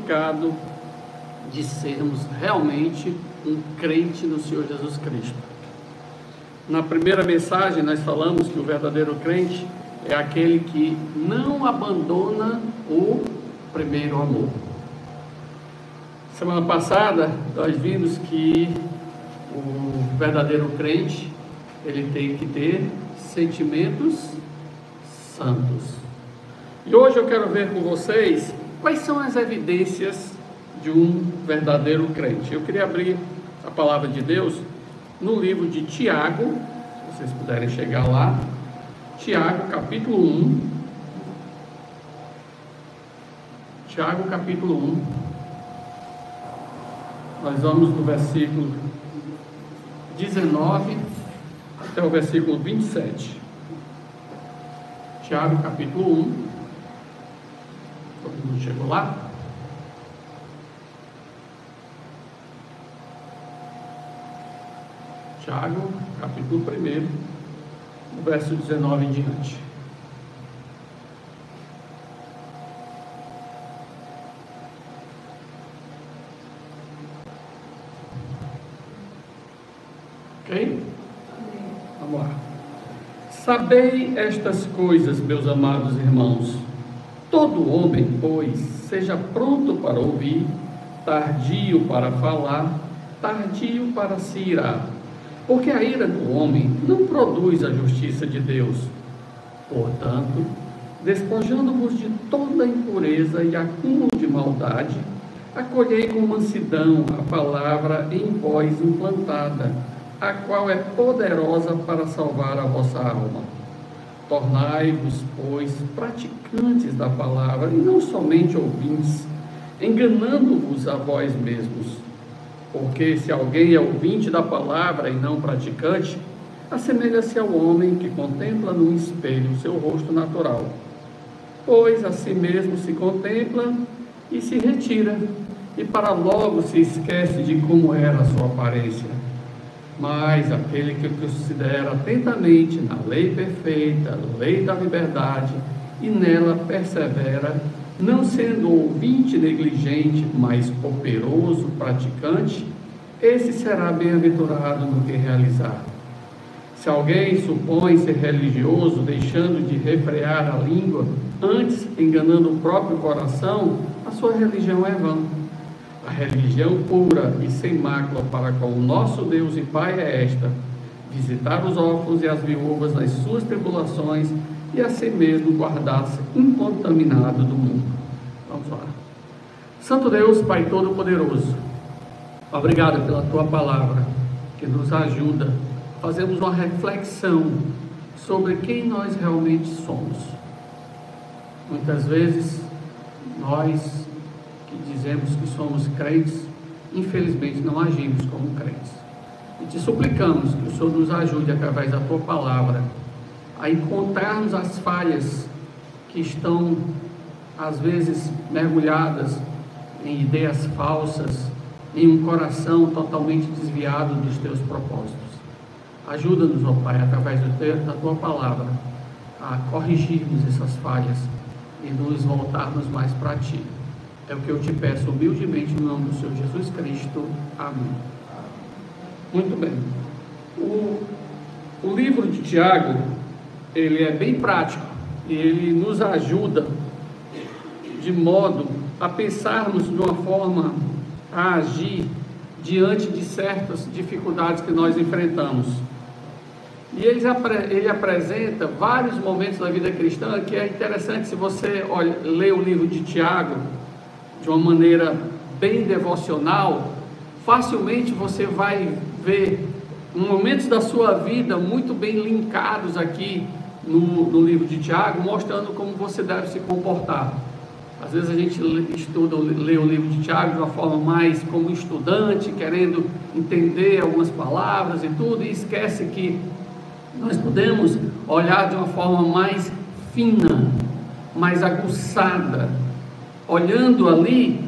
significado de sermos realmente um crente no Senhor Jesus Cristo. Na primeira mensagem nós falamos que o verdadeiro crente é aquele que não abandona o primeiro amor. Semana passada nós vimos que o verdadeiro crente, ele tem que ter sentimentos santos. E hoje eu quero ver com vocês quais são as evidências de um verdadeiro crente. Eu queria abrir a palavra de Deus no livro de Tiago, se vocês puderem chegar lá. Tiago, capítulo 1. Tiago, capítulo 1. Nós vamos do versículo 19 até o versículo 27. Tiago, capítulo 1. Todo mundo chegou lá? Tiago, capítulo 1, do verso 19 em diante. Ok? Vamos lá. Sabei estas coisas, meus amados irmãos. Todo homem, pois, seja pronto para ouvir, tardio para falar, tardio para se irar. Porque a ira do homem não produz a justiça de Deus. Portanto, despojando-vos de toda impureza e acúmulo de maldade, acolhei com mansidão a palavra em vós implantada, a qual é poderosa para salvar a vossa alma. Tornai-vos, pois, praticantes da palavra, e não somente ouvintes, enganando-vos a vós mesmos. Porque se alguém é ouvinte da palavra e não praticante, assemelha-se ao homem que contempla no espelho o seu rosto natural. Pois a si mesmo se contempla e se retira, e para logo se esquece de como era a sua aparência. Mas aquele que considera atentamente na lei perfeita, lei da liberdade, e nela persevera, não sendo ouvinte negligente, mas operoso praticante, esse será bem-aventurado no que realizar. Se alguém supõe ser religioso, deixando de refrear a língua, antes enganando o próprio coração, a sua religião é vã. A religião pura e sem mácula para com o nosso Deus e Pai é esta: visitar os órfãos e as viúvas nas suas tribulações e a si mesmo guardar-se incontaminado do mundo. Vamos lá. Santo Deus, Pai Todo-Poderoso, obrigado pela Tua palavra, que nos ajuda a fazermos uma reflexão sobre quem nós realmente somos. Muitas vezes, nós que dizemos que somos crentes, infelizmente não agimos como crentes. E te suplicamos que o Senhor nos ajude, através da Tua palavra, a encontrarmos as falhas que estão, às vezes, mergulhadas em ideias falsas, em um coração totalmente desviado dos Teus propósitos. Ajuda-nos, ó Pai, através da Tua palavra, a corrigirmos essas falhas e nos voltarmos mais para Ti. É o que eu te peço humildemente no nome do Senhor Jesus Cristo. Amém. Muito bem. O livro de Tiago, ele é bem prático e ele nos ajuda de modo a pensarmos de uma forma a agir diante de certas dificuldades que nós enfrentamos. E ele apresenta vários momentos da vida cristã que é interessante. Se você ler o livro de Tiago de uma maneira bem devocional, facilmente você vai ver momentos da sua vida muito bem linkados aqui no livro de Tiago, mostrando como você deve se comportar. Às vezes a gente lê o livro de Tiago de uma forma mais como estudante, querendo entender algumas palavras e tudo, e esquece que nós podemos olhar de uma forma mais fina, mais aguçada, olhando ali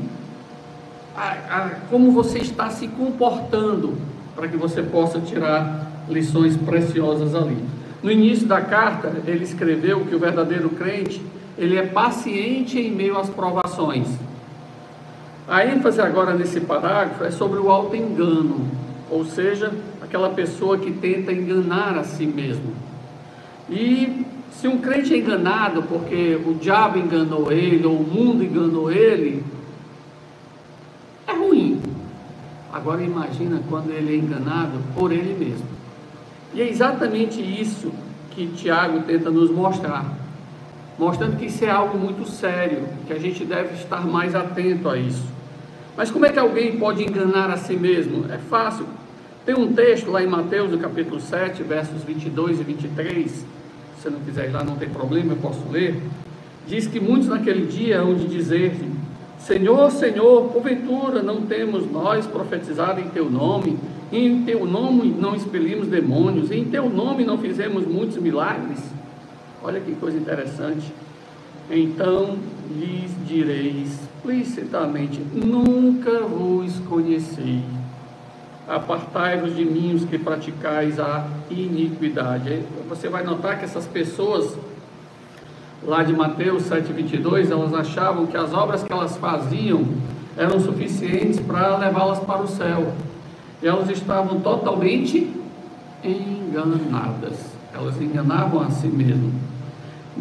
como você está se comportando, para que você possa tirar lições preciosas ali. No início da carta, ele escreveu que o verdadeiro crente, ele é paciente em meio às provações. A ênfase agora nesse parágrafo é sobre o auto-engano, ou seja, aquela pessoa que tenta enganar a si mesmo. E se um crente é enganado porque o diabo enganou ele, ou o mundo enganou ele, é ruim. Agora imagina quando ele é enganado por ele mesmo. E é exatamente isso que Tiago tenta nos mostrar, mostrando que isso é algo muito sério, que a gente deve estar mais atento a isso. Mas como é que alguém pode enganar a si mesmo? É fácil. Tem um texto lá em Mateus, no capítulo 7, versos 22 e 23, se você não quiser ir lá, não tem problema, eu posso ler. Diz que muitos naquele dia hão de dizer: Senhor, Senhor, porventura não temos nós profetizado em Teu nome, e em Teu nome não expelimos demônios, e em Teu nome não fizemos muitos milagres? Olha que coisa interessante. Então lhes direi explicitamente: nunca vos conheci. Apartai-vos de mim, os que praticais a iniquidade. Você vai notar que essas pessoas lá de Mateus 7,22, elas achavam que as obras que elas faziam eram suficientes para levá-las para o céu. E elas estavam totalmente enganadas. Elas enganavam a si mesmas.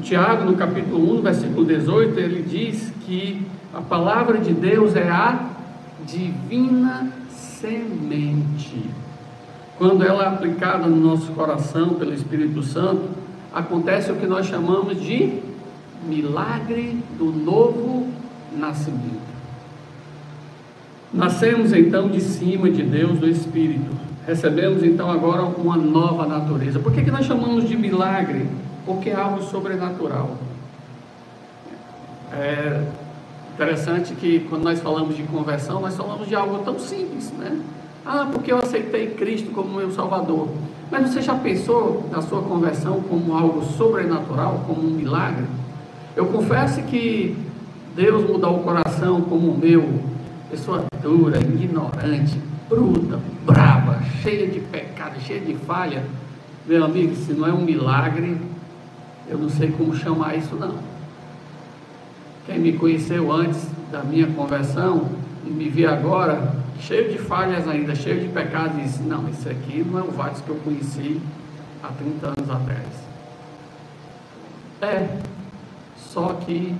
Tiago, no capítulo 1, versículo 18, ele diz que a palavra de Deus é a divina semente. Quando ela é aplicada no nosso coração pelo Espírito Santo, acontece o que nós chamamos de milagre do novo nascimento. Nascemos então de cima de Deus, do Espírito. Recebemos então agora uma nova natureza. Por que nós chamamos de milagre? Porque é algo sobrenatural. É interessante que quando nós falamos de conversão, nós falamos de algo tão simples, né? Porque eu aceitei Cristo como meu Salvador. Mas você já pensou na sua conversão como algo sobrenatural, como um milagre? Eu confesso que Deus mudou o coração como o meu, pessoa dura, ignorante, bruta, brava, cheia de pecado, cheia de falha. Meu amigo, se não é um milagre, eu não sei como chamar isso não. Quem me conheceu antes da minha conversão e me vê agora, cheio de falhas ainda, cheio de pecados, diz: não, isso aqui não é o Vádios que eu conheci há 30 anos atrás. Só que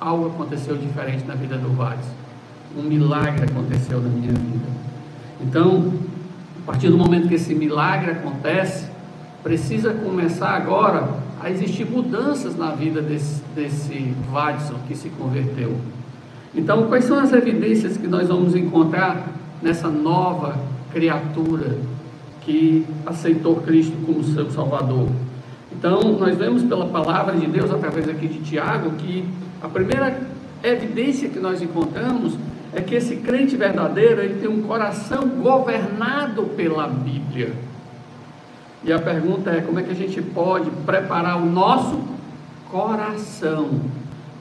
algo aconteceu diferente na vida do Vádios. Um milagre aconteceu na minha vida. Então, a partir do momento que esse milagre acontece, precisa começar agora a existir mudanças na vida desse Vadson que se converteu. Então, quais são as evidências que nós vamos encontrar nessa nova criatura que aceitou Cristo como seu Salvador? Então, nós vemos pela palavra de Deus, através aqui de Tiago, que a primeira evidência que nós encontramos é que esse crente verdadeiro, ele tem um coração governado pela Bíblia. E a pergunta é: como é que a gente pode preparar o nosso coração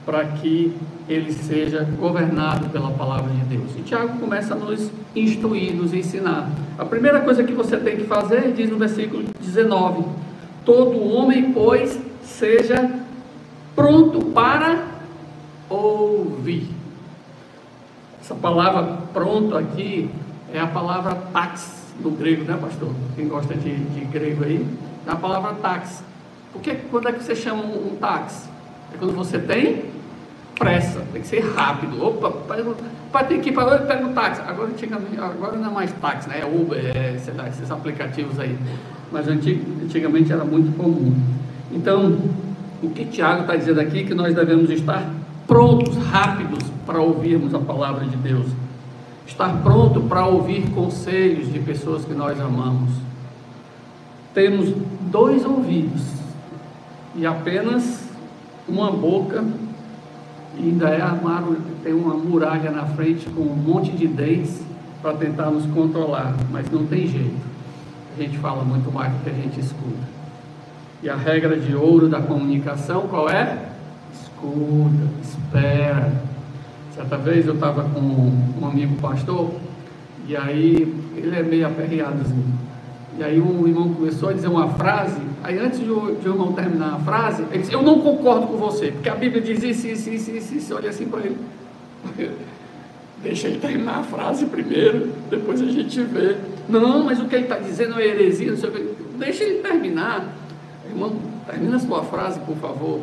para que ele seja governado pela palavra de Deus? E Tiago começa a nos instruir, nos ensinar. A primeira coisa que você tem que fazer, diz no versículo 19: todo homem, pois, seja pronto para ouvir. Essa palavra pronto aqui é a palavra tax no grego, né, pastor? Quem gosta de grego aí, é a palavra tax. Porque quando é que você chama um tax? É quando você tem pressa, tem que ser rápido. Opa, para ter que ir para lá, pega o táxi. Agora não é mais táxi, né? É Uber, sei lá, esses aplicativos aí. Mas antigamente era muito comum. Então, o que Tiago está dizendo aqui é que nós devemos estar prontos, rápidos para ouvirmos a palavra de Deus. Estar pronto para ouvir conselhos de pessoas que nós amamos. Temos 2 ouvidos e apenas uma boca, e ainda tem uma muralha na frente com um monte de dentes para tentar nos controlar, mas não tem jeito. A gente fala muito mais do que a gente escuta. E a regra de ouro da comunicação qual é? Escuta, espera. Certa vez eu estava com um amigo pastor, e aí ele é meio aperreadozinho. E aí um irmão começou a dizer uma frase, aí antes de o irmão terminar a frase, ele disse: eu não concordo com você, porque a Bíblia diz isso. Olha assim para ele. deixa ele terminar a frase primeiro, depois a gente vê. Não, mas o que ele está dizendo é heresia, não sei o que. Deixa ele terminar. Irmão, termina a sua frase, por favor.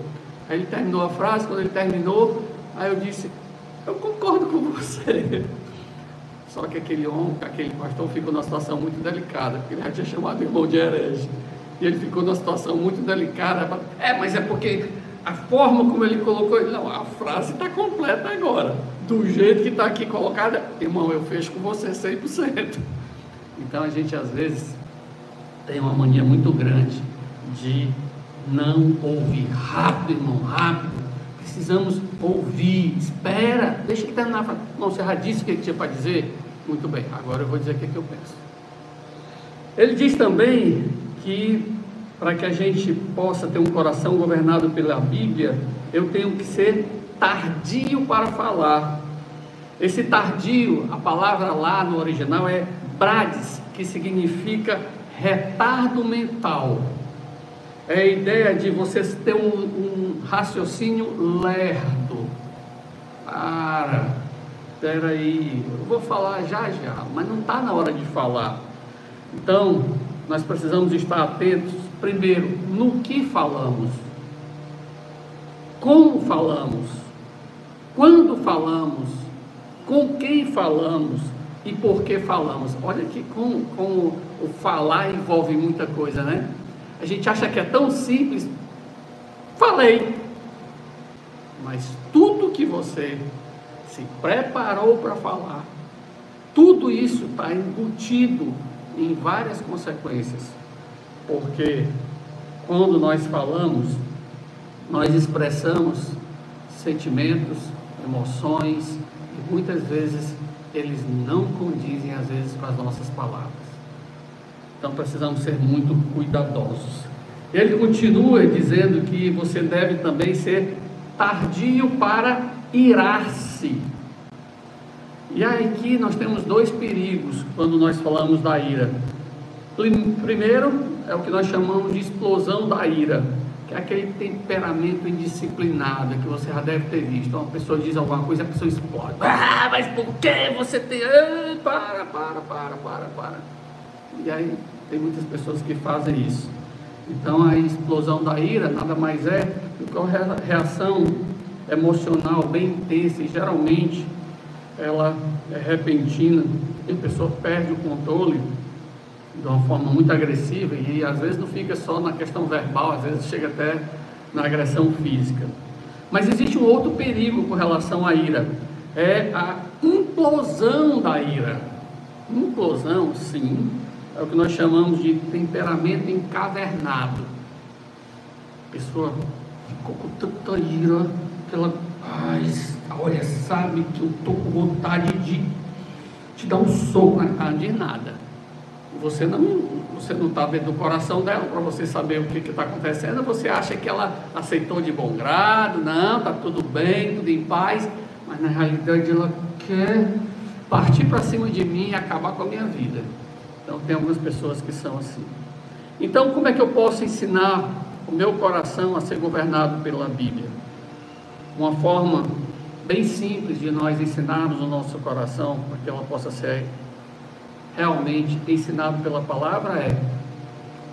Aí ele terminou a frase, quando ele terminou, aí eu disse, eu concordo com você. Só que aquele homem, aquele pastor ficou numa situação muito delicada, porque ele já tinha chamado o irmão de herege. E ele ficou numa situação muito delicada. Mas é porque a forma como ele colocou, não, a frase está completa agora. Do jeito que está aqui colocada, irmão, eu fecho com você 100%. Então a gente às vezes tem uma mania muito grande de não ouvir. Rápido, irmão, rápido. Precisamos ouvir. Espera, deixa ele terminar a frase. Irmão, você já disse o que ele tinha para dizer? Muito bem, agora eu vou dizer o que eu penso. Ele diz também que para que a gente possa ter um coração governado pela Bíblia, eu tenho que ser tardio para falar. Esse tardio, a palavra lá no original é brades, que significa retardo mental. É a ideia de vocês ter um raciocínio lerdo. Peraí, eu vou falar já, mas não está na hora de falar. Então, nós precisamos estar atentos, primeiro, no que falamos, como falamos, quando falamos, com quem falamos e por que falamos. Olha que como o falar envolve muita coisa, né? A gente acha que é tão simples, falei, mas tudo que você se preparou para falar, tudo isso está embutido em várias consequências, porque quando nós falamos, nós expressamos sentimentos, emoções, e muitas vezes eles não condizem às vezes com as nossas palavras. Então precisamos ser muito cuidadosos. Ele continua dizendo que você deve também ser tardio para irar-se. E aqui nós temos dois perigos quando nós falamos da ira. Primeiro é o que nós chamamos de explosão da ira, que é aquele temperamento indisciplinado que você já deve ter visto. Uma pessoa diz alguma coisa, a pessoa explode. Mas por que você tem... Para. E aí tem muitas pessoas que fazem isso. Então a explosão da ira nada mais é do que uma reação emocional bem intensa, e geralmente ela é repentina, e a pessoa perde o controle de uma forma muito agressiva, e às vezes não fica só na questão verbal, às vezes chega até na agressão física. Mas existe um outro perigo com relação à ira, é a implosão da ira. Implosão, sim, é o que nós chamamos de temperamento encavernado. A pessoa ficou com tanta ira que ela, olha, sabe que eu estou com vontade de te dar um soco na cara. De nada. Você não está dentro do coração dela para você saber o que está acontecendo. Você acha que ela aceitou de bom grado, não, está tudo bem, tudo em paz, mas na realidade ela quer partir para cima de mim e acabar com a minha vida. Então tem algumas pessoas que são assim. Então como é que eu posso ensinar o meu coração a ser governado pela Bíblia? Uma forma bem simples de nós ensinarmos o nosso coração para que ela possa ser realmente ensinado pela palavra é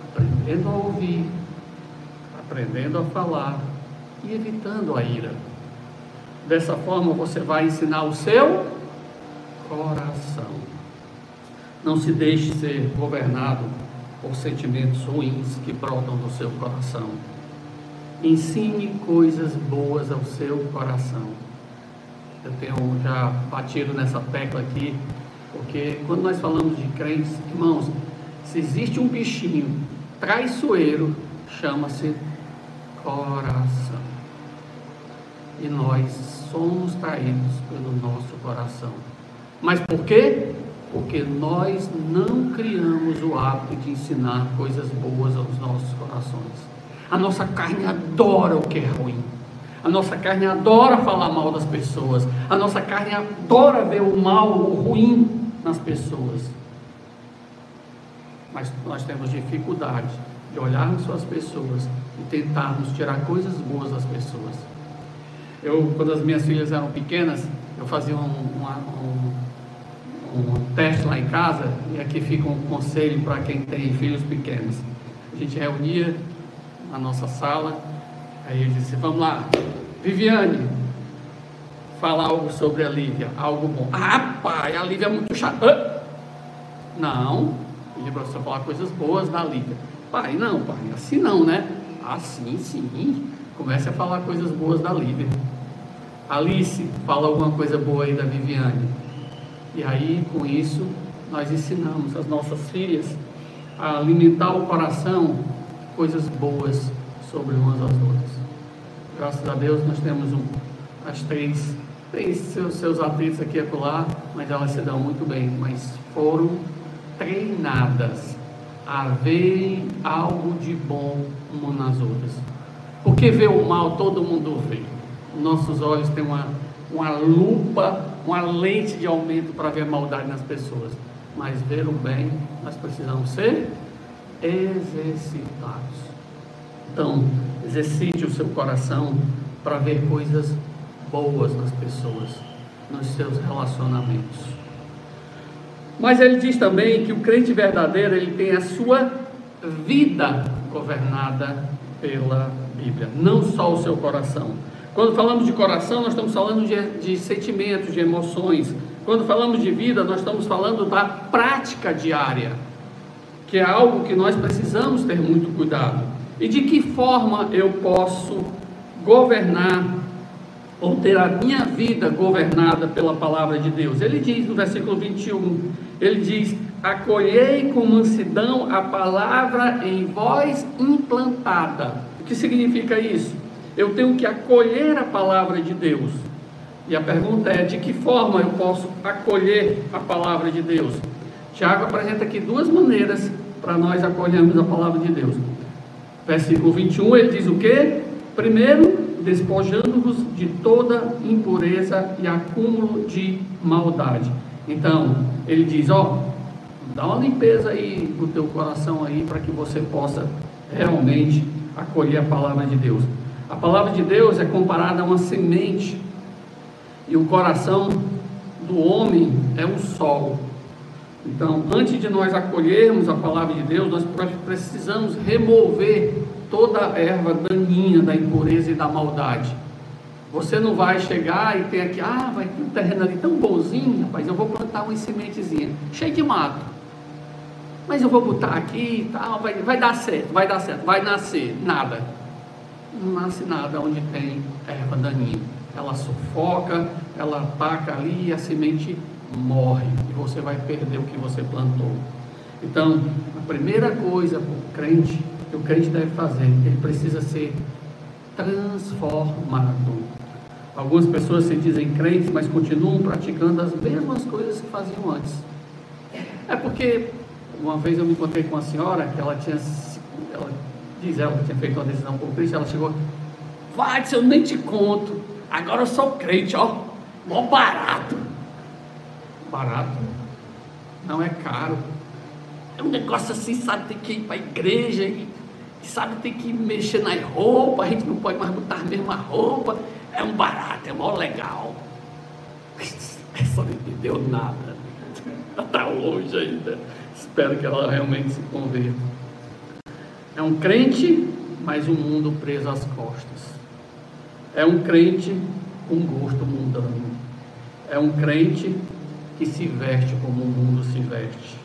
aprendendo a ouvir, aprendendo a falar e evitando a ira. Dessa forma você vai ensinar o seu coração. Não se deixe ser governado por sentimentos ruins que brotam do seu coração. Ensine coisas boas ao seu coração. Eu tenho já batido nessa tecla aqui, porque quando nós falamos de crentes, irmãos, se existe um bichinho traiçoeiro, chama-se coração. E nós somos traídos pelo nosso coração. Mas por quê? Porque nós não criamos o hábito de ensinar coisas boas aos nossos corações. A nossa carne adora o que é ruim. A nossa carne adora falar mal das pessoas. A nossa carne adora ver o mal, o ruim nas pessoas. Mas nós temos dificuldade de olharmos para as pessoas e tentarmos tirar coisas boas das pessoas. Quando as minhas filhas eram pequenas, eu fazia um teste lá em casa, e aqui fica um conselho para quem tem filhos pequenos. A gente reunia na nossa sala, aí eu disse: vamos lá, Viviane, fala algo sobre a Lívia, algo bom. Ah, pai, a Lívia é muito chata. Não, pedi para você falar coisas boas da Lívia. Pai, não, pai, assim não, né? Assim, sim. Comece a falar coisas boas da Lívia. Alice, fala alguma coisa boa aí da Viviane. E aí, com isso, nós ensinamos as nossas filhas a alimentar o coração de coisas boas sobre umas às outras. Graças a Deus, nós temos as três, tem seus atritos aqui e acolá, mas elas se dão muito bem, mas foram treinadas a ver algo de bom umas nas outras. Porque ver o mal todo mundo vê. Nossos olhos têm uma lupa, uma lente de aumento para ver a maldade nas pessoas, mas ver o bem, nós precisamos ser exercitados. Então, exercite o seu coração para ver coisas boas nas pessoas, nos seus relacionamentos. Mas ele diz também que o crente verdadeiro, ele tem a sua vida governada pela Bíblia, não só o seu coração. Quando falamos de coração, nós estamos falando de sentimentos, de emoções. Quando falamos de vida, nós estamos falando da prática diária, que é algo que nós precisamos ter muito cuidado. E de que forma eu posso governar, ou ter a minha vida governada pela palavra de Deus? Ele diz no versículo 21, ele diz: acolhei com mansidão a palavra em vós implantada. O que significa isso? Eu tenho que acolher a palavra de Deus. E a pergunta é: de que forma eu posso acolher a palavra de Deus? Tiago apresenta aqui duas maneiras para nós acolhermos a palavra de Deus. Versículo 21, ele diz o quê? Primeiro, despojando-vos de toda impureza e acúmulo de maldade. Então, ele diz: dá uma limpeza aí no teu coração aí, para que você possa realmente acolher a palavra de Deus. A palavra de Deus é comparada a uma semente, e o coração do homem é um sol. Então, antes de nós acolhermos a palavra de Deus, nós precisamos remover toda a erva daninha da impureza e da maldade. Você não vai chegar e ter aqui: vai ter um terreno ali tão bonzinho, rapaz, eu vou plantar uma sementezinha, cheio de mato, mas eu vou botar aqui e tal, vai dar certo, vai nascer. Nada. Não nasce nada onde tem erva daninha. Ela sufoca, ela ataca ali e a semente morre, e você vai perder o que você plantou. Então, a primeira coisa que o crente deve fazer, ele precisa ser transformado. Algumas pessoas se dizem crentes, mas continuam praticando as mesmas coisas que faziam antes. É porque uma vez eu me encontrei com uma senhora que ela tinha feito uma decisão por Cristo. Ela chegou: vai, se eu nem te conto, agora eu sou crente, mó barato. Barato? Não é caro. É um negócio assim, sabe, tem que ir para a igreja e sabe, tem que mexer nas roupas, a gente não pode mais botar a mesma roupa. É um barato, é mó legal. Essa não entendeu nada. Ela está longe ainda. Espero que ela realmente se converta. É um crente, mas um mundo preso às costas. É um crente com gosto mundano. É um crente que se veste como o mundo se veste.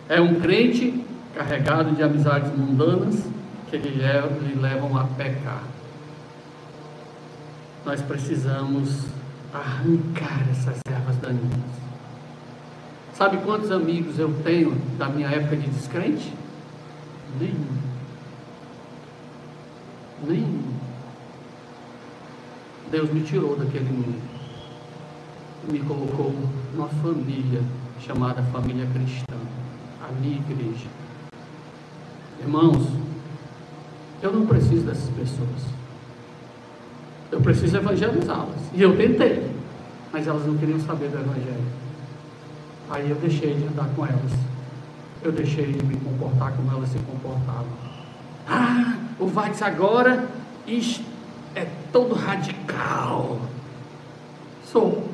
É um crente carregado de amizades mundanas que lhe levam a pecar. Nós precisamos arrancar essas ervas daninhas. Sabe quantos amigos eu tenho da minha época de descrente? Nenhum. Deus me tirou daquele mundo, me colocou numa família chamada família cristã, a minha igreja. Irmãos, eu não preciso dessas pessoas, eu preciso evangelizá-las, e eu tentei, mas elas não queriam saber do evangelho. Aí eu deixei de andar com elas, eu deixei de me comportar como elas se comportavam. O Vax agora é todo radical. Sou.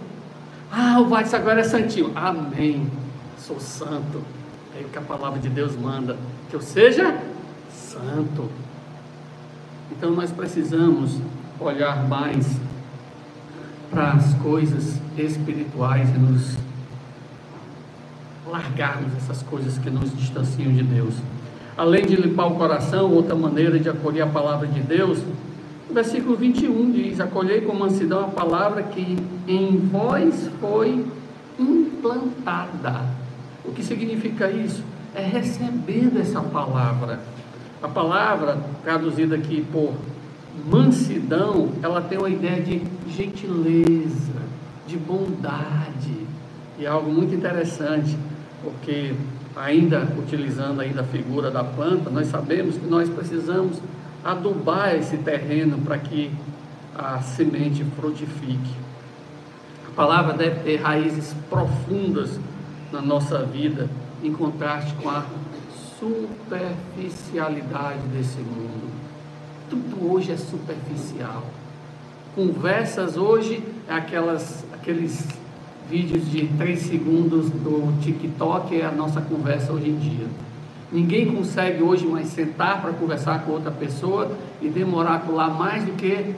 O Watson agora é santinho. Amém. Sou santo. É o que a palavra de Deus manda, que eu seja santo. Então nós precisamos olhar mais para as coisas espirituais e nos largarmos essas coisas que nos distanciam de Deus. Além de limpar o coração, outra maneira de acolher a palavra de Deus, o versículo 21 diz: acolhei com mansidão a palavra que em vós foi implantada. O que significa isso? É recebendo essa palavra. A palavra, traduzida aqui por mansidão, ela tem uma ideia de gentileza, de bondade, e é algo muito interessante, porque ainda utilizando ainda a figura da planta, nós sabemos que nós precisamos adubar esse terreno para que a semente frutifique. A palavra deve ter raízes profundas na nossa vida, em contraste com a superficialidade desse mundo. Tudo hoje é superficial. Conversas hoje é aqueles vídeos de 3 segundos do TikTok, é a nossa conversa hoje em dia. Ninguém consegue hoje mais sentar para conversar com outra pessoa e demorar lá mais do que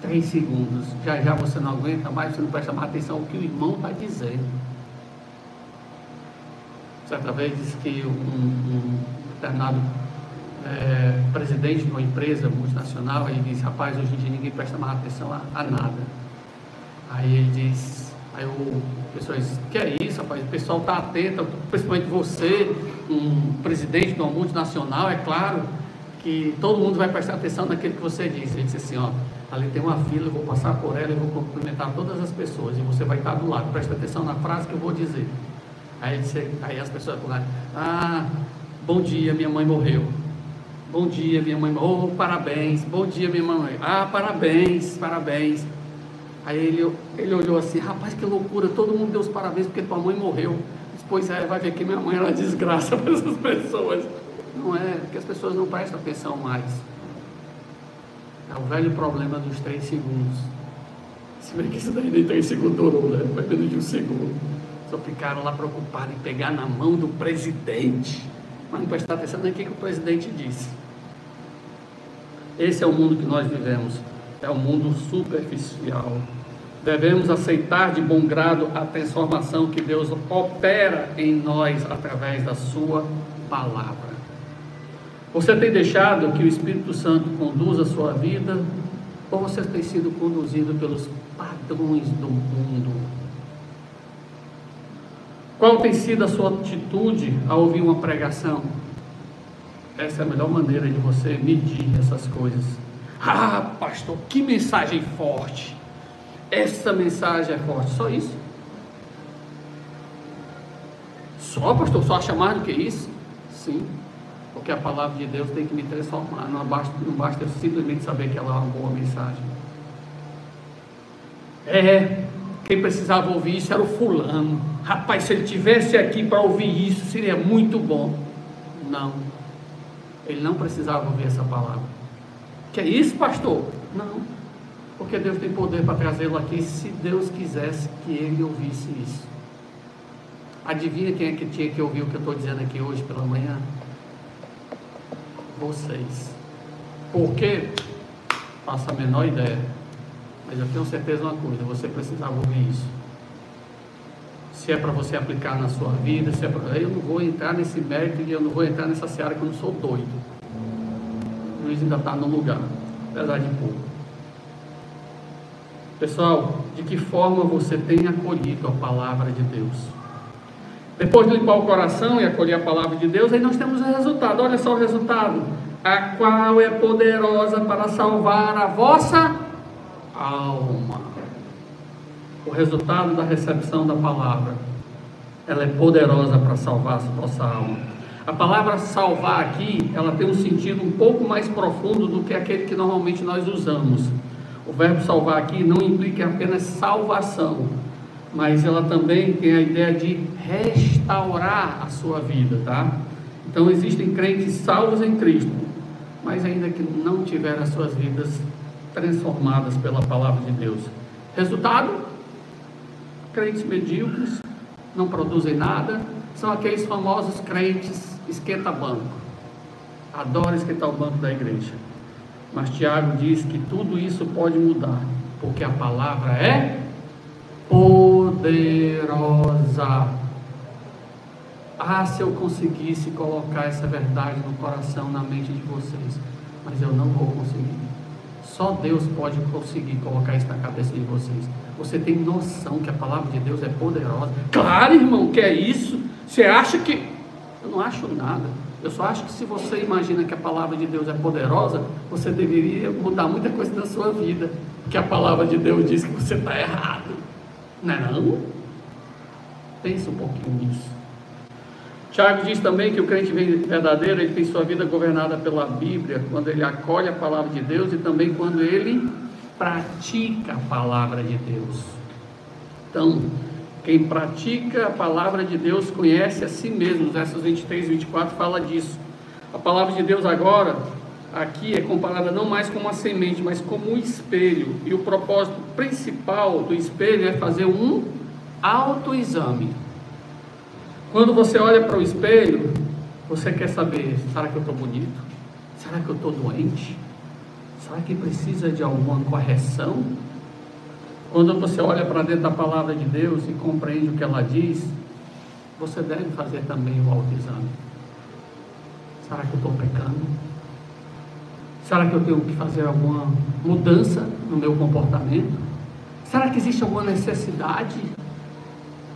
3 segundos. Já já você não aguenta mais, você não presta mais atenção ao que o irmão está dizendo. Certa vez disse que um determinado presidente de uma empresa multinacional, ele disse: rapaz, hoje em dia ninguém presta mais atenção a nada. Aí ele diz, aí o pessoal diz: que é isso, rapaz? O pessoal está atento, principalmente você, um presidente de uma multinacional, é claro que todo mundo vai prestar atenção naquilo que você diz. Ele disse assim: ó, ali tem uma fila, eu vou passar por ela e vou cumprimentar todas as pessoas, e você vai estar do lado, presta atenção na frase que eu vou dizer. Aí as pessoas falam: bom dia, minha mãe morreu. Bom dia, minha mãe morreu. Oh, parabéns. Bom dia, minha mãe. Parabéns, parabéns. Aí ele olhou assim: rapaz, que loucura, todo mundo deu os parabéns porque tua mãe morreu. Depois vai ver que minha mãe era desgraça para essas pessoas. Não é, porque as pessoas não prestam atenção mais. É o velho problema dos 3 segundos. Se bem que isso daí nem 3 segundos durou, né? Foi menos de 1 segundo. Só ficaram lá preocupados em pegar na mão do presidente, mas não prestaram atenção nem o que o presidente disse. Esse é o mundo que nós vivemos, é um mundo superficial. Devemos aceitar de bom grado a transformação que Deus opera em nós através da sua palavra. Você tem deixado que o Espírito Santo conduza a sua vida, ou você tem sido conduzido pelos padrões do mundo? Qual tem sido a sua atitude ao ouvir uma pregação? Essa é a melhor maneira de você medir essas coisas. Pastor, que mensagem forte! Essa mensagem é forte. Só isso? Só, pastor? Só acha mais do que isso? Sim, porque a palavra de Deus tem que me transformar. Não basta eu simplesmente saber que ela é uma boa mensagem. Quem precisava ouvir isso era o fulano. Rapaz, se ele tivesse aqui para ouvir isso, seria muito bom. Não, ele não precisava ouvir essa palavra. Que é isso, pastor? Não, porque Deus tem poder para trazê-lo aqui, se Deus quisesse que ele ouvisse isso. Adivinha quem é que tinha que ouvir o que eu estou dizendo aqui hoje pela manhã? Vocês. Por quê? Faço a menor ideia, mas eu tenho certeza de uma coisa: você precisava ouvir isso. Se é para você aplicar na sua vida, se é para... Eu não vou entrar nesse mérito e eu não vou entrar nessa seara, que eu não sou doido. O Luiz ainda está no lugar, apesar de pouco. Pessoal, de que forma você tem acolhido a palavra de Deus? Depois de limpar o coração e acolher a palavra de Deus, aí nós temos o resultado. Olha só o resultado: a qual é poderosa para salvar a vossa alma. O resultado da recepção da palavra, ela é poderosa para salvar a vossa alma. A palavra salvar aqui, ela tem um sentido um pouco mais profundo do que aquele que normalmente nós usamos. O verbo salvar aqui não implica apenas salvação, mas ela também tem a ideia de restaurar a sua vida, tá? Então existem crentes salvos em Cristo, mas ainda que não tiveram as suas vidas transformadas pela palavra de Deus. Resultado? Crentes medíocres, não produzem nada, são aqueles famosos crentes esquenta-banco. Adora esquentar o banco da igreja. Mas Tiago diz que tudo isso pode mudar, porque a palavra é poderosa. Ah, se eu conseguisse colocar essa verdade no coração, na mente de vocês, mas eu não vou conseguir. Só Deus pode conseguir colocar isso na cabeça de vocês. Você tem noção que a palavra de Deus é poderosa? Claro, irmão, que é isso. Você acha que... Eu não acho nada. Eu só acho que se você imagina que a palavra de Deus é poderosa, você deveria mudar muita coisa na sua vida, porque a palavra de Deus diz que você está errado. Não é não? Pensa um pouquinho nisso. Tiago diz também que o crente verdadeiro, ele tem sua vida governada pela Bíblia, quando ele acolhe a palavra de Deus e também quando ele pratica a palavra de Deus. Então, quem pratica a palavra de Deus conhece a si mesmo. Os versos 23 e 24 fala disso. A palavra de Deus agora, aqui, é comparada não mais como uma semente, mas como um espelho. E o propósito principal do espelho é fazer um autoexame. Quando você olha para o espelho, você quer saber, será que eu estou bonito? Será que eu estou doente? Será que precisa de alguma correção? Quando você olha para dentro da palavra de Deus e compreende o que ela diz, você deve fazer também o autoexame. Será que eu estou pecando? Será que eu tenho que fazer alguma mudança no meu comportamento? Será que existe alguma necessidade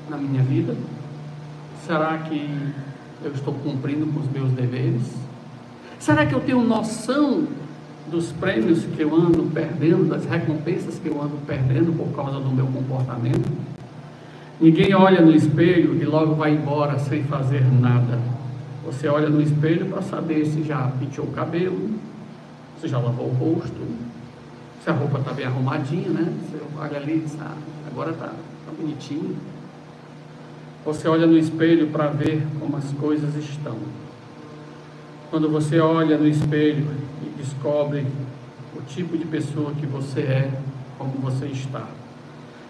na minha vida? Será que eu estou cumprindo com os meus deveres? Será que eu tenho noção dos prêmios que eu ando perdendo, das recompensas que eu ando perdendo por causa do meu comportamento? Ninguém olha no espelho e logo vai embora sem fazer nada. Você olha no espelho para saber se já penteou o cabelo, se já lavou o rosto, se a roupa está bem arrumadinha, né? Você olha ali e diz, agora está bonitinho. Você olha no espelho para ver como as coisas estão. Quando você olha no espelho e descobre o tipo de pessoa que você é, como você está.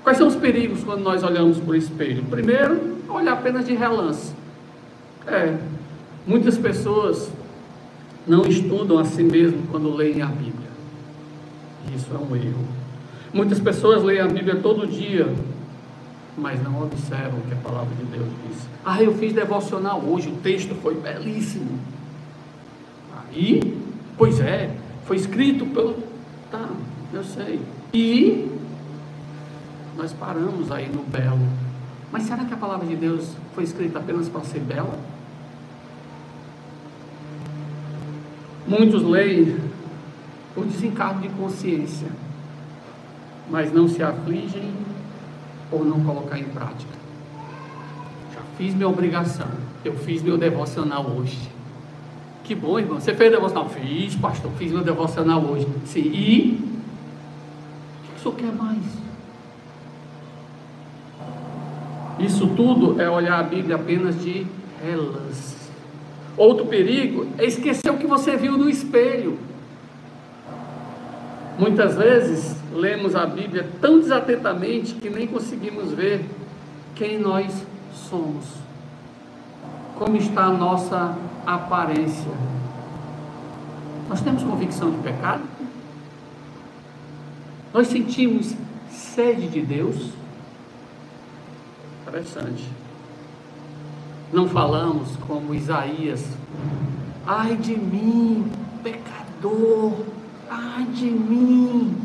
Quais são os perigos quando nós olhamos para o espelho? Primeiro, olhar apenas de relance. Muitas pessoas não estudam a si mesmo quando leem a Bíblia. Isso é um erro. Muitas pessoas leem a Bíblia todo dia, mas não observam o que a palavra de Deus diz. Eu fiz devocional hoje, o texto foi belíssimo. Aí, pois é, foi escrito pelo... Tá, eu sei. E nós paramos aí no belo. Mas será que a palavra de Deus foi escrita apenas para ser bela? Muitos leem por desencargo de consciência, mas não se afligem por não colocar em prática. Já fiz minha obrigação, eu fiz meu devocional hoje. Que bom, irmão, você fez devocional? Fiz, pastor, fiz meu devocional hoje. Sim, e o que o senhor quer mais? Isso tudo é olhar a Bíblia apenas de relance. Outro perigo é esquecer o que você viu no espelho. Muitas vezes lemos a Bíblia tão desatentamente que nem conseguimos ver quem nós somos, como está a nossa aparência. Nós temos convicção de pecado? Nós sentimos sede de Deus? Interessante. Não falamos como Isaías: ai de mim, pecador, ai de mim.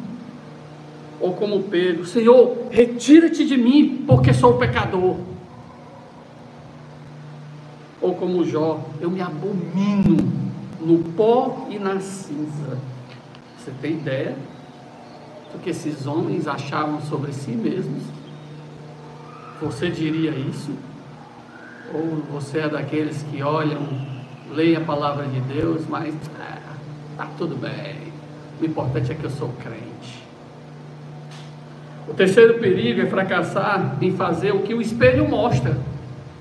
Ou como Pedro: Senhor, retira-te de mim, porque sou pecador. Ou como Jó: eu me abomino no pó e na cinza. Você tem ideia do que esses homens achavam sobre si mesmos? Você diria isso? Ou você é daqueles que olham, leem a palavra de Deus, mas tá tudo bem, o importante é que eu sou crente. O terceiro perigo é fracassar em fazer o que o espelho mostra.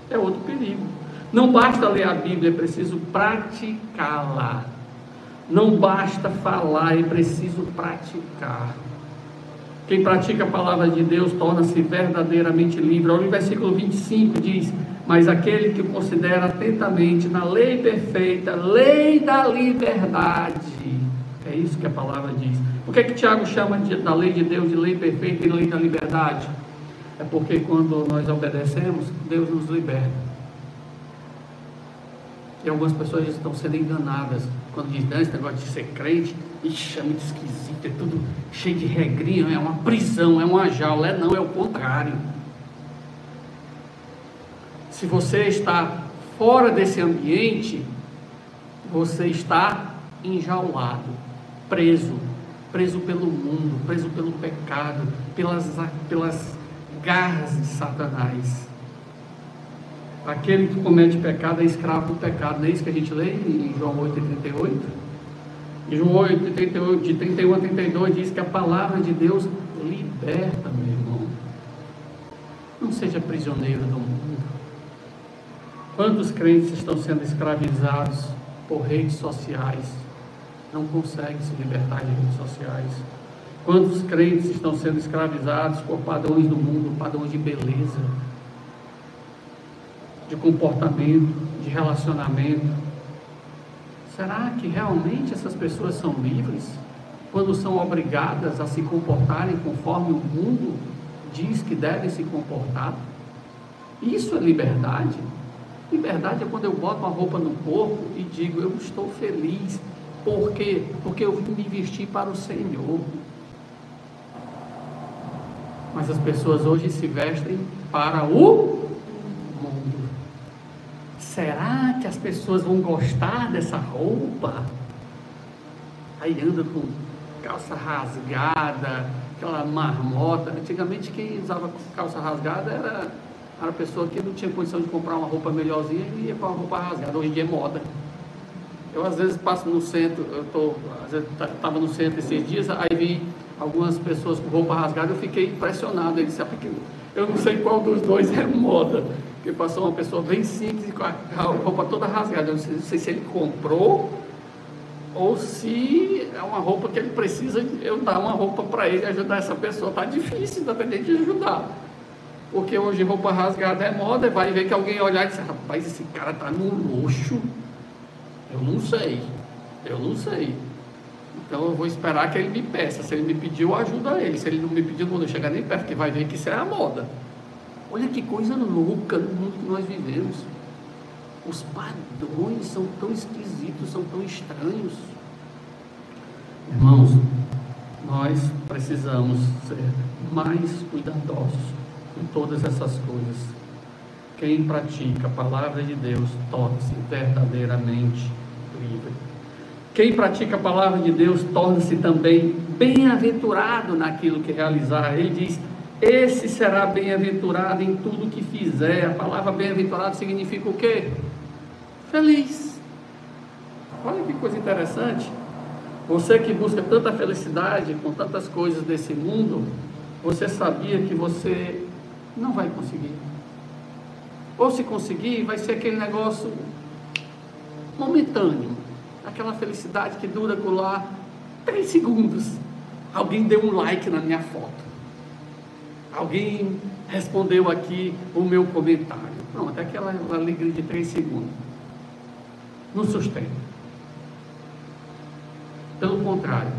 É outro perigo. Não basta ler a Bíblia, é preciso praticá-la. Não basta falar, é preciso praticar. Quem pratica a palavra de Deus torna-se verdadeiramente livre. Olha o versículo 25, diz: mas aquele que considera atentamente na lei perfeita, lei da liberdade. É isso que a palavra diz. Por que Tiago chama da lei de Deus de lei perfeita e lei da liberdade? É porque quando nós obedecemos, Deus nos liberta. E algumas pessoas estão sendo enganadas quando dizem: esse negócio de ser crente, ixi, é muito esquisito, é tudo cheio de regrinha, é uma prisão, é uma jaula. Não, é o contrário. Se você está fora desse ambiente, você está enjaulado, preso pelo mundo, preso pelo pecado, pelas garras de Satanás. Aquele que comete pecado é escravo do pecado. Não é isso que a gente lê em João 8,38? Em João 8,38, de 31 a 32, diz que a palavra de Deus liberta, meu irmão. Não seja prisioneiro do mundo. Quantos crentes estão sendo escravizados por redes sociais? Não conseguem se libertar de redes sociais. Quantos crentes estão sendo escravizados por padrões do mundo, padrões de beleza, de comportamento, de relacionamento? Será que realmente essas pessoas são livres quando são obrigadas a se comportarem conforme o mundo diz que devem se comportar? Isso é liberdade? Liberdade é quando eu boto uma roupa no corpo e digo: eu estou feliz. Por quê? Porque eu vim me vestir para o Senhor. Mas as pessoas hoje se vestem para o mundo. Será que as pessoas vão gostar dessa roupa? Aí anda com calça rasgada, aquela marmota. Antigamente quem usava calça rasgada era a pessoa que não tinha condição de comprar uma roupa melhorzinha e ia com uma roupa rasgada. Hoje em dia é moda. Eu às vezes passo no centro, às vezes estava no centro esses dias, aí vi algumas pessoas com roupa rasgada, eu fiquei impressionado. Ele disse: eu não sei qual dos dois é moda, porque passou uma pessoa bem simples com a roupa toda rasgada. Eu não sei se ele comprou ou se é uma roupa que ele precisa eu dar uma roupa para ele, ajudar essa pessoa. Está difícil, independente de ajudar, porque hoje roupa rasgada é moda. Vai ver que alguém olhar e dizer: rapaz, esse cara está no luxo. Eu não sei. Então eu vou esperar que ele me peça. Se ele me pedir, eu ajudo a ele. Se ele não me pedir, eu não vou chegar nem perto, porque vai ver que isso é a moda. Olha que coisa louca no mundo que nós vivemos. Os padrões são tão esquisitos, são tão estranhos. Irmãos, nós precisamos ser mais cuidadosos em todas essas coisas. Quem pratica a palavra de Deus torna-se verdadeiramente livre. Quem pratica a palavra de Deus torna-se também bem-aventurado naquilo que realizar. Ele diz: esse será bem-aventurado em tudo que fizer. A palavra bem-aventurado significa o quê? Feliz. Olha que coisa interessante. Você que busca tanta felicidade com tantas coisas desse mundo, você sabia que você não vai conseguir. Ou se conseguir, vai ser aquele negócio momentâneo, aquela felicidade que dura por lá 3 segundos. Alguém deu um like na minha foto, alguém respondeu aqui o meu comentário. Não, até aquela alegria de 3 segundos não sustenta. Pelo contrário,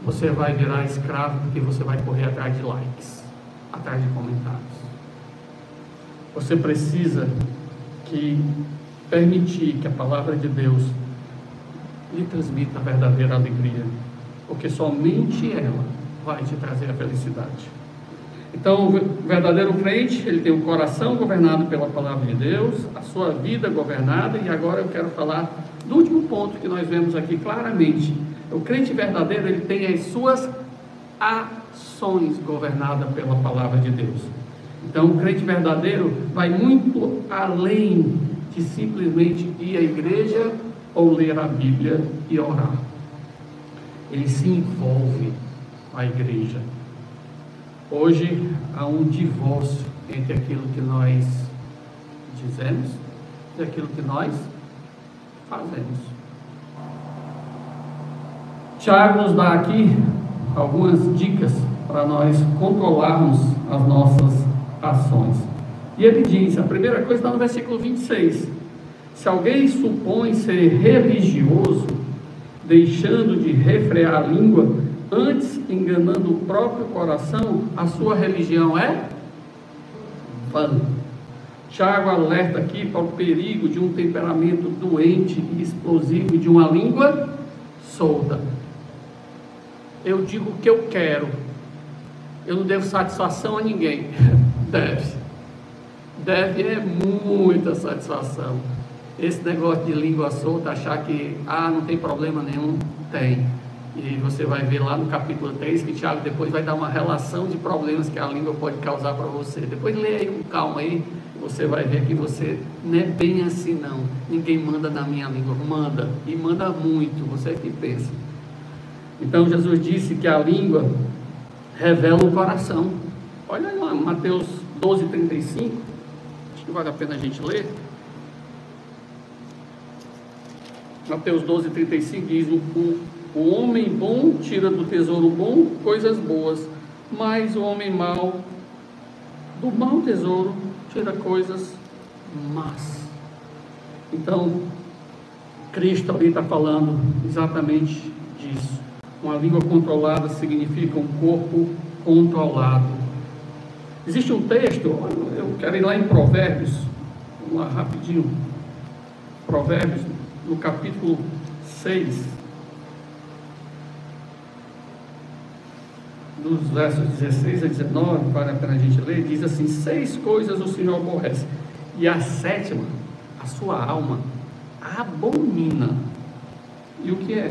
você vai virar escravo, porque você vai correr atrás de likes, atrás de comentários. Você precisa permitir que a palavra de Deus lhe transmita a verdadeira alegria, porque somente ela vai te trazer a felicidade. Então, o verdadeiro crente, ele tem o coração governado pela palavra de Deus, a sua vida governada. E agora eu quero falar do último ponto que nós vemos aqui claramente. O crente verdadeiro, ele tem as suas ações governadas pela palavra de Deus. Então, o crente verdadeiro vai muito além de simplesmente ir à igreja ou ler a Bíblia e orar. Ele se envolve com a igreja. Hoje há um divórcio entre aquilo que nós dizemos e aquilo que nós fazemos. Tiago nos dá aqui algumas dicas para nós controlarmos as nossas ações. E ele diz, a primeira coisa está no versículo 26, se alguém supõe ser religioso, deixando de refrear a língua, antes enganando o próprio coração, a sua religião é vã. Tiago alerta aqui para o perigo de um temperamento doente e explosivo, de uma língua solta. Eu digo o que eu quero, eu não devo satisfação a ninguém. Deve é muita satisfação. Esse negócio de língua solta, achar que não tem problema nenhum, tem. E você vai ver lá no capítulo 3 que Tiago depois vai dar uma relação de problemas que a língua pode causar para você. Depois lê aí com calma aí, você vai ver que você não é bem assim não. Ninguém manda na minha língua, manda, e manda muito, você é que pensa. Então Jesus disse que a língua revela o coração. Olha aí lá, Mateus 12:35, acho que vale a pena a gente ler. Mateus 12:35 diz, o homem bom tira do tesouro bom coisas boas, mas o homem mau, do mau tesouro, tira coisas más. Então, Cristo ali está falando exatamente disso. Uma língua controlada significa um corpo controlado. Existe um texto, eu quero ir lá em Provérbios, vamos lá rapidinho, Provérbios, no capítulo 6, dos versos 16 a 19, vale a pena a gente ler, diz assim, 6 coisas o Senhor aborrece, e a 7ª, a sua alma abomina. E o que é?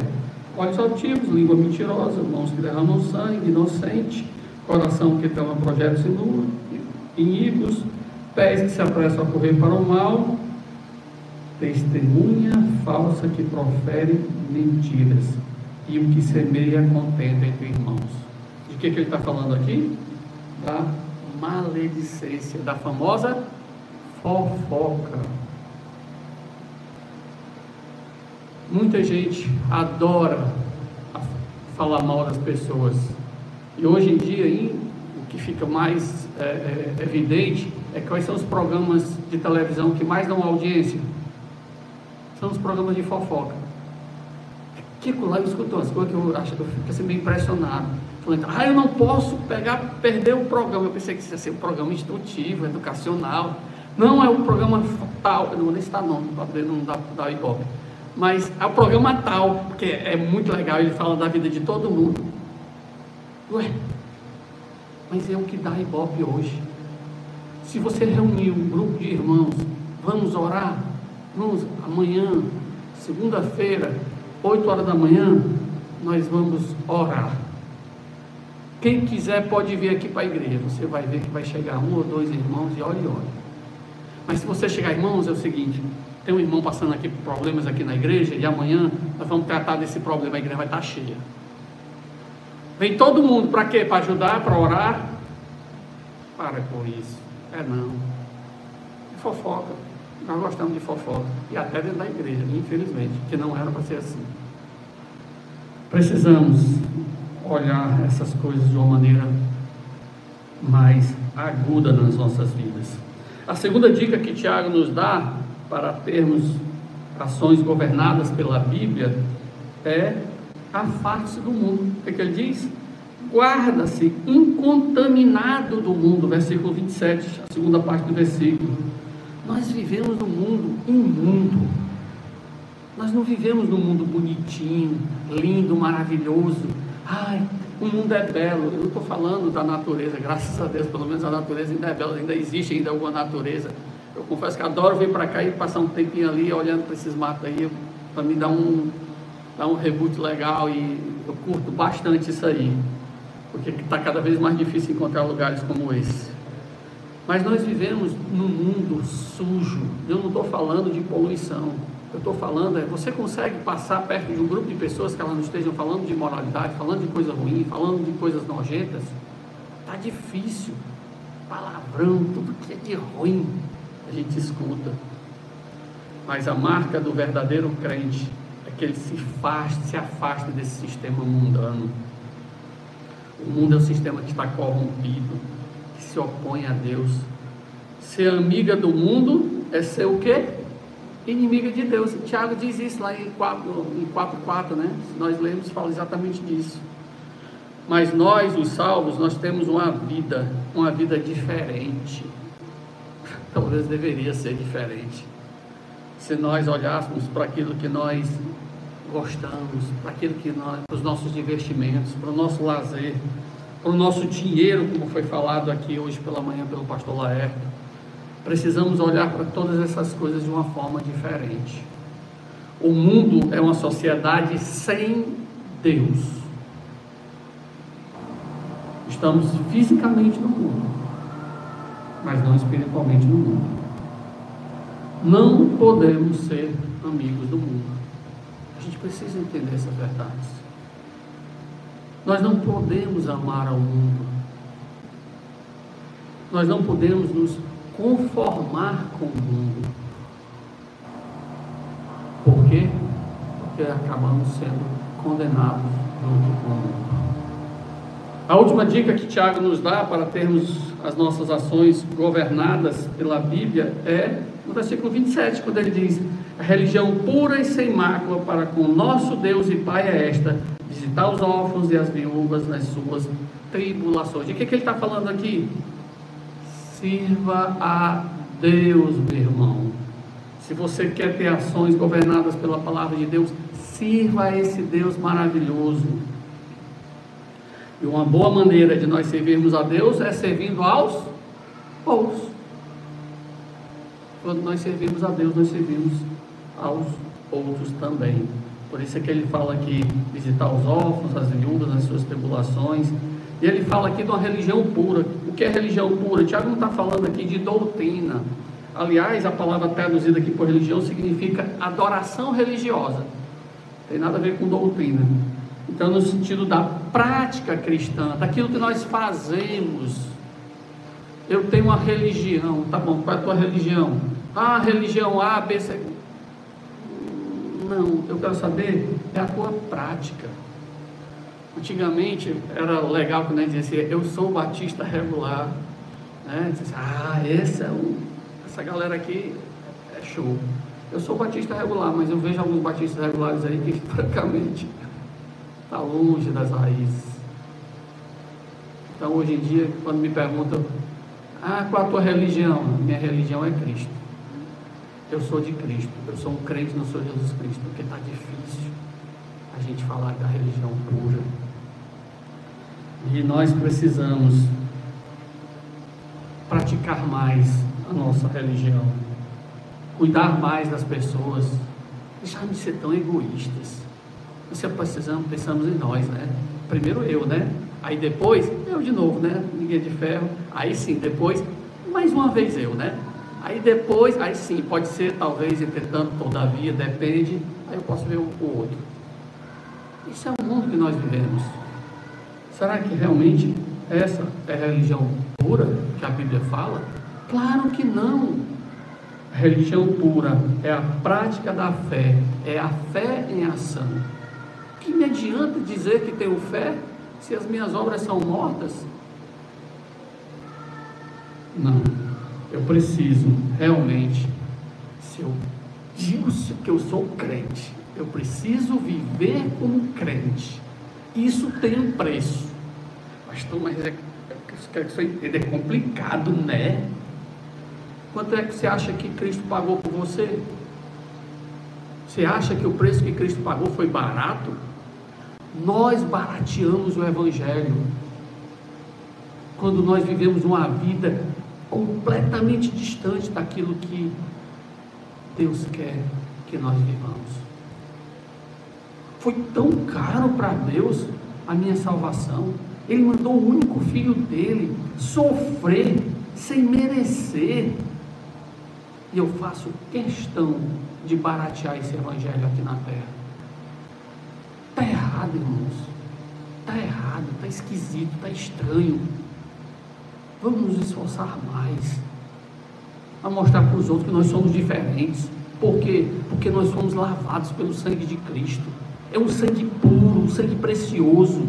Olhos altivos, língua mentirosa, mãos que derramam sangue, inocente, coração que trama projetos iníquos, pés que se apressam a correr para o mal, testemunha falsa que profere mentiras, e o que semeia contenda entre irmãos. De que ele está falando aqui? Da maledicência, da famosa fofoca. Muita gente adora falar mal das pessoas, e hoje em dia o que fica mais evidente é quais são os programas de televisão que mais dão audiência. São os programas de fofoca. Kiko lá, eu escuto umas coisas que eu acho que eu fico assim meio impressionado. Falando, eu não posso perder o programa. Eu pensei que isso ia ser um programa instrutivo, educacional. Não, é um programa tal, eu não vou nem citar nome, para poder não dar ibope. Mas é o programa tal, porque é muito legal, ele fala da vida de todo mundo. Ué, mas é o que dá ibope hoje. Se você reunir um grupo de irmãos, vamos orar, vamos amanhã, segunda-feira, 8 horas da manhã, nós vamos orar. Quem quiser pode vir aqui para a igreja, você vai ver que vai chegar 1 ou 2 irmãos e olha. Mas se você chegar, irmãos, é o seguinte, tem um irmão passando aqui por problemas aqui na igreja, e amanhã nós vamos tratar desse problema, a igreja vai estar cheia. Vem todo mundo, para quê? Para ajudar, para orar? Para com isso, não. É fofoca, nós gostamos de fofoca, e até dentro da igreja, infelizmente, que não era para ser assim. Precisamos olhar essas coisas de uma maneira mais aguda nas nossas vidas. A segunda dica que Tiago nos dá para termos ações governadas pela Bíblia é afaste-se do mundo. O que ele diz? Guarda-se incontaminado do mundo, versículo 27, a segunda parte do versículo. Nós vivemos num mundo imundo. Nós não vivemos num mundo bonitinho, lindo, maravilhoso. O mundo é belo. Eu não estou falando da natureza, graças a Deus, pelo menos a natureza ainda é bela, ainda existe ainda alguma natureza. Eu confesso que adoro vir para cá e passar um tempinho ali olhando para esses matos aí, para me dar um reboot legal, e eu curto bastante isso aí, porque está cada vez mais difícil encontrar lugares como esse. Mas nós vivemos num mundo sujo. Eu não estou falando de poluição, eu estou falando, você consegue passar perto de um grupo de pessoas que elas não estejam falando de moralidade, falando de coisa ruim, falando de coisas nojentas? Está difícil, palavrão, tudo que é de ruim a gente escuta. Mas a marca do verdadeiro crente é é que ele se afaste desse sistema mundano. O mundo é um sistema que está corrompido, que se opõe a Deus. Ser amiga do mundo é ser o quê? Inimiga de Deus. Tiago diz isso lá em 4:4, né? Nós lemos, fala exatamente disso. Mas nós, os salvos, nós temos uma vida diferente. Talvez deveria ser diferente. Se nós olhássemos para aquilo que nós gostamos, para aquilo que nós, para os nossos investimentos, para o nosso lazer, para o nosso dinheiro, como foi falado aqui hoje pela manhã pelo pastor Laerto, precisamos olhar para todas essas coisas de uma forma diferente. O mundo é uma sociedade sem Deus. Estamos fisicamente no mundo, mas não espiritualmente no mundo. Não podemos ser amigos do mundo. A gente precisa entender essas verdades. Nós não podemos amar ao mundo. Nós não podemos nos conformar com o mundo. Por quê? Porque acabamos sendo condenados junto com o mundo. A última dica que Tiago nos dá para termos as nossas ações governadas pela Bíblia é no versículo 27, quando ele diz: a religião pura e sem mácula para com nosso Deus e Pai é esta, visitar os órfãos e as viúvas nas suas tribulações. De que ele está falando aqui? Sirva a Deus, meu irmão. Se você quer ter ações governadas pela palavra de Deus, sirva a esse Deus maravilhoso. E uma boa maneira de nós servirmos a Deus é servindo aos outros. Quando nós servimos a Deus, nós servimos aos outros também. Por isso é que ele fala aqui, visitar os órfãos, as viúvas nas suas tribulações. E ele fala aqui de uma religião pura. O que é religião pura? Tiago não está falando aqui de doutrina. Aliás, a palavra traduzida aqui por religião significa adoração religiosa. Não tem nada a ver com doutrina. Então, no sentido da prática cristã, daquilo que nós fazemos. Eu tenho uma religião, tá bom, qual é a tua religião? Ah, religião A, B, C. Não, eu quero saber é a tua prática. Antigamente era legal quando a gente dizia assim, eu sou batista regular, né? Dizia assim, essa galera aqui é show. Eu sou batista regular, mas eu vejo alguns batistas regulares aí que francamente está longe das raízes. Então hoje em dia, quando me perguntam, qual é a tua religião? Minha religião é Cristo. Eu sou de Cristo, eu sou um crente no Senhor Jesus Cristo, porque está difícil a gente falar da religião pura. E nós precisamos praticar mais a nossa religião, cuidar mais das pessoas, deixar de ser tão egoístas. Nós pensamos em nós, né? Primeiro eu, né? Aí depois, eu de novo, né? Ninguém de ferro. Aí sim, depois, mais uma vez eu, né? Aí depois, aí sim, pode ser, talvez, entretanto, todavia, depende. Aí eu posso ver o outro. Isso é o mundo que nós vivemos. Será que realmente essa é a religião pura que a Bíblia fala? Claro que não. A religião pura é a prática da fé, é a fé em ação. O que me adianta dizer que tenho fé se as minhas obras são mortas? Não, eu preciso realmente, se eu digo que eu sou crente, eu preciso viver como crente. Isso tem um preço. Pastor, mas é complicado, né? Quanto é que você acha que Cristo pagou por você? Você acha que o preço que Cristo pagou foi barato? Nós barateamos o Evangelho quando nós vivemos uma vida completamente distante daquilo que Deus quer que nós vivamos. Foi tão caro para Deus a minha salvação. Ele mandou o único filho dele sofrer sem merecer. E eu faço questão de baratear esse evangelho aqui na terra. Está errado, irmãos. Está errado, está esquisito, está estranho. Vamos nos esforçar mais a mostrar para os outros que nós somos diferentes, Por quê? Porque nós fomos lavados pelo sangue de Cristo. É um sangue puro, um sangue precioso,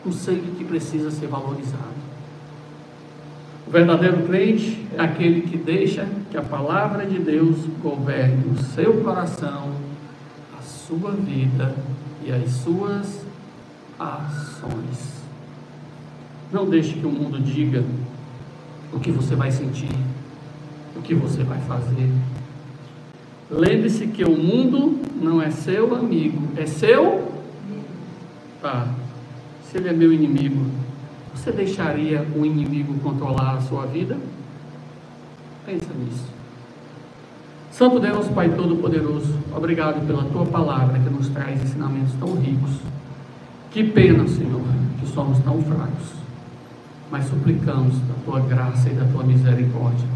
um sangue que precisa ser valorizado. O verdadeiro crente é aquele que deixa que a palavra de Deus governe o seu coração, a sua vida e as suas ações. Não deixe que o mundo diga o que você vai sentir, o que você vai fazer. Lembre-se que o mundo não é seu amigo, é seu? Tá. Se ele é meu inimigo, você deixaria o inimigo controlar a sua vida? Pensa nisso. Santo Deus, Pai Todo-Poderoso, obrigado pela Tua palavra que nos traz ensinamentos tão ricos. Que pena, Senhor, que somos tão fracos, mas suplicamos da Tua graça e da Tua misericórdia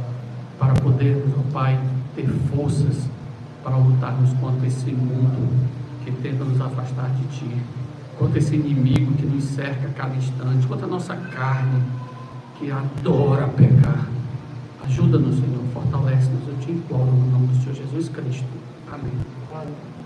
para podermos, ó Pai, ter forças para lutarmos contra esse mundo que tenta nos afastar de Ti, contra esse inimigo que nos cerca a cada instante, contra a nossa carne que adora pecar. Ajuda-nos, Senhor, fortalece-nos, eu te imploro no nome do Senhor Jesus Cristo. Amém.